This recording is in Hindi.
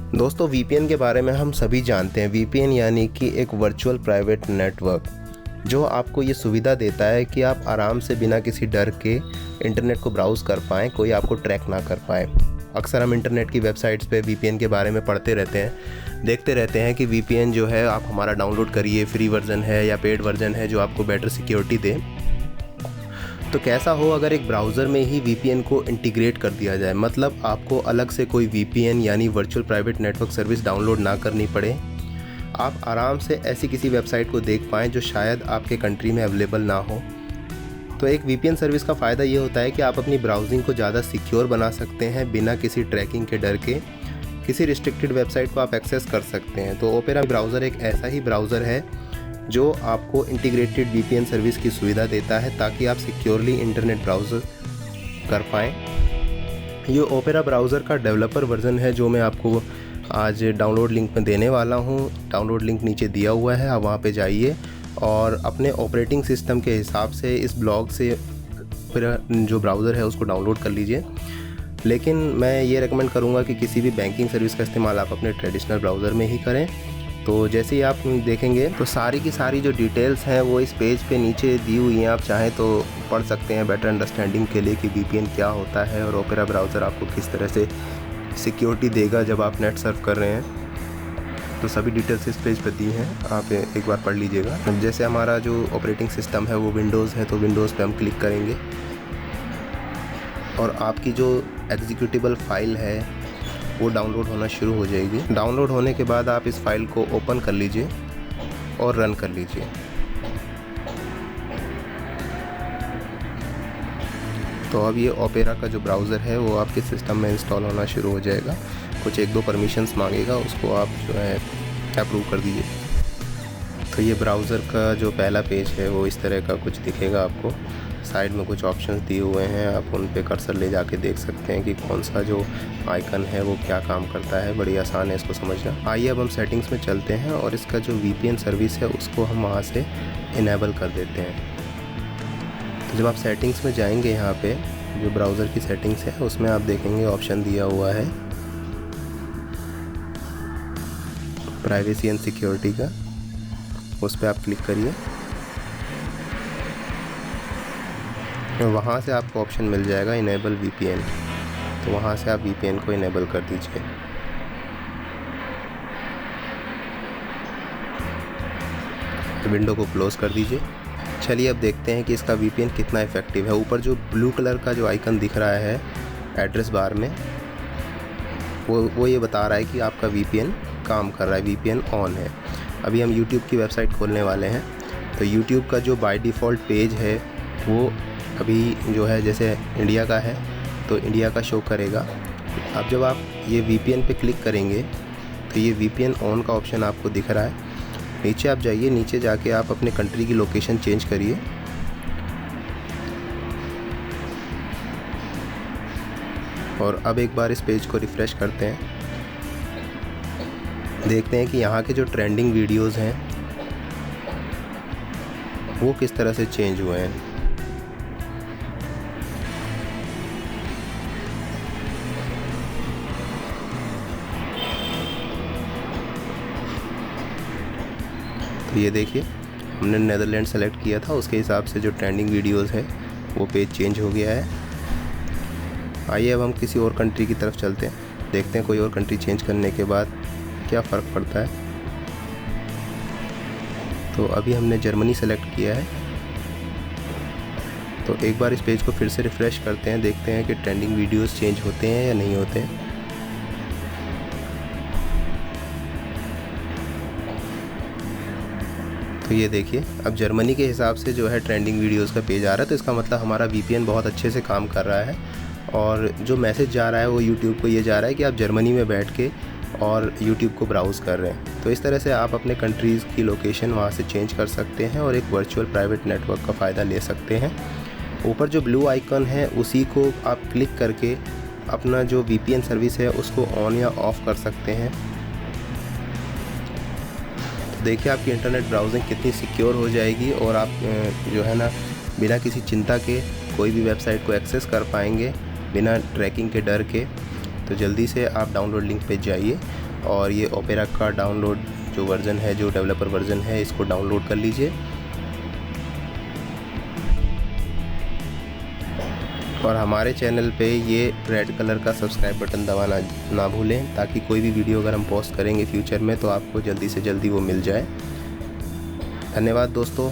दोस्तों वीपीएन के बारे में हम सभी जानते हैं। वीपीएन यानी कि एक वर्चुअल प्राइवेट नेटवर्क, जो आपको ये सुविधा देता है कि आप आराम से बिना किसी डर के इंटरनेट को ब्राउज़ कर पाएँ, कोई आपको ट्रैक ना कर पाए। अक्सर हम इंटरनेट की वेबसाइट्स पे वीपीएन के बारे में पढ़ते रहते हैं, देखते रहते हैं कि वीपीएन जो है आप हमारा डाउनलोड करिए, फ्री वर्जन है या पेड वर्जन है जो आपको बेटर सिक्योरिटी दे। तो कैसा हो अगर एक ब्राउज़र में ही वीपीएन को इंटीग्रेट कर दिया जाए, मतलब आपको अलग से कोई वीपीएन यानी virtual private network service download ना करनी पड़े। आप आराम से ऐसी किसी वेबसाइट को देख पाएँ जो शायद आपके कंट्री में अवेलेबल ना हो। तो एक वीपीएन सर्विस का फ़ायदा ये होता है कि आप अपनी ब्राउजिंग को ज़्यादा सिक्योर बना सकते हैं, बिना किसी ट्रैकिंग के डर के किसी रिस्ट्रिक्टेड वेबसाइट को आप एक्सेस कर सकते हैं। तो ओपेरा ब्राउज़र एक ऐसा ही ब्राउज़र है जो आपको इंटीग्रेटेड वीपीएन सर्विस की सुविधा देता है ताकि आप सिक्योरली इंटरनेट ब्राउज़र कर पाएँ। ये ओपेरा ब्राउज़र का डेवलपर वर्जन है जो मैं आपको आज डाउनलोड लिंक में देने वाला हूँ। डाउनलोड लिंक नीचे दिया हुआ है, आप वहाँ पे जाइए और अपने ऑपरेटिंग सिस्टम के हिसाब से इस ब्लॉग से फिर जो ब्राउज़र है उसको डाउनलोड कर लीजिए। लेकिन मैं ये रेकमेंड करूँगा कि किसी भी बैंकिंग सर्विस का इस्तेमाल आप अपने ट्रेडिशनल ब्राउज़र में ही करें। तो जैसे ही आप देखेंगे तो सारी की सारी जो डिटेल्स हैं वो इस पेज पे नीचे दी हुई हैं, आप चाहें तो पढ़ सकते हैं बेटर अंडरस्टैंडिंग के लिए कि वीपीएन क्या होता है और ओपेरा ब्राउज़र आपको किस तरह से सिक्योरिटी देगा जब आप नेट सर्फ कर रहे हैं। तो सभी डिटेल्स इस पेज पर दी हैं, आप एक बार पढ़ लीजिएगा। जैसे हमारा जो ऑपरेटिंग सिस्टम है वो विंडोज़ है, तो विंडोज़ पे हम क्लिक करेंगे और आपकी जो एग्जीक्यूटिबल फाइल है वो डाउनलोड होना शुरू हो जाएगी। डाउनलोड होने के बाद आप इस फाइल को ओपन कर लीजिए और रन कर लीजिए। तो अब ये ओपेरा का जो ब्राउज़र है वो आपके सिस्टम में इंस्टॉल होना शुरू हो जाएगा। कुछ एक दो परमिशंस मांगेगा, उसको आप जो है अप्रूव कर दीजिए। तो ये ब्राउज़र का जो पहला पेज है वो इस तरह का कुछ दिखेगा आपको। साइड में कुछ ऑप्शंस दिए हुए हैं, आप उन पे कर्सर ले जाके देख सकते हैं कि कौन सा जो आइकन है वो क्या काम करता है। बड़ी आसान है इसको समझना। आइए अब हम सेटिंग्स में चलते हैं और इसका जो वीपीएन सर्विस है उसको हम वहाँ से इनेबल कर देते हैं। तो जब आप सेटिंग्स में जाएंगे, यहाँ पे जो ब्राउज़र की सेटिंग्स है उसमें आप देखेंगे ऑप्शन दिया हुआ है प्राइवेसी एंड सिक्योरिटी का, उस पर आप क्लिक करिए। वहाँ से आपको ऑप्शन मिल जाएगा इनेबल वीपीएन, तो वहाँ से आप वीपीएन को इनेबल कर दीजिए। विंडो को क्लोज़ कर दीजिए। चलिए अब देखते हैं कि इसका वीपीएन कितना इफ़ेक्टिव है। ऊपर जो ब्लू कलर का जो आइकन दिख रहा है एड्रेस बार में, वो ये बता रहा है कि आपका वीपीएन काम कर रहा है, वीपीएन ऑन है। अभी हम यूट्यूब की वेबसाइट खोलने वाले हैं। तो यूट्यूब का जो बाय डिफ़ॉल्ट पेज है वो अभी जो है जैसे इंडिया का है तो इंडिया का शो करेगा। अब जब आप ये वीपीएन पे क्लिक करेंगे तो ये वीपीएन ऑन का ऑप्शन आपको दिख रहा है। नीचे आप जाइए, नीचे जाके आप अपने कंट्री की लोकेशन चेंज करिए। और अब एक बार इस पेज को रिफ़्रेश करते हैं, देखते हैं कि यहाँ के जो ट्रेंडिंग वीडियोज़ हैं वो किस तरह से चेंज हुए हैं। तो ये देखिए, हमने नेदरलैंड सेलेक्ट किया था, उसके हिसाब से जो ट्रेंडिंग वीडियोस है वो पेज चेंज हो गया है। आइए अब हम किसी और कंट्री की तरफ चलते हैं, देखते हैं कोई और कंट्री चेंज करने के बाद क्या फ़र्क पड़ता है। तो अभी हमने जर्मनी सेलेक्ट किया है। तो एक बार इस पेज को फिर से रिफ़्रेश करते हैं, देखते हैं कि ट्रेंडिंग वीडियोस चेंज होते हैं या नहीं होते हैं। तो ये देखिए, अब जर्मनी के हिसाब से जो है ट्रेंडिंग वीडियोस का पेज आ रहा है। तो इसका मतलब हमारा वीपीएन बहुत अच्छे से काम कर रहा है और जो मैसेज जा रहा है वो यूट्यूब को ये जा रहा है कि आप जर्मनी में बैठ के और यूट्यूब को ब्राउज़ कर रहे हैं। तो इस तरह से आप अपने कंट्रीज़ की लोकेशन वहाँ से चेंज कर सकते हैं और एक वर्चुअल प्राइवेट नेटवर्क का फ़ायदा ले सकते हैं। ऊपर जो ब्लू आइकन है उसी को आप क्लिक करके अपना जो वीपीएन सर्विस है उसको ऑन या ऑफ़ कर सकते हैं। देखिए आपकी इंटरनेट ब्राउजिंग कितनी सिक्योर हो जाएगी और आप जो है ना बिना किसी चिंता के कोई भी वेबसाइट को एक्सेस कर पाएंगे बिना ट्रैकिंग के डर के। तो जल्दी से आप डाउनलोड लिंक पे जाइए और ये ओपेरा का डाउनलोड जो वर्ज़न है, जो डेवलपर वर्ज़न है, इसको डाउनलोड कर लीजिए। और हमारे चैनल पे ये रेड कलर का सब्सक्राइब बटन दबाना ना भूलें, ताकि कोई भी वीडियो अगर हम पोस्ट करेंगे फ्यूचर में तो आपको जल्दी से जल्दी वो मिल जाए। धन्यवाद दोस्तों।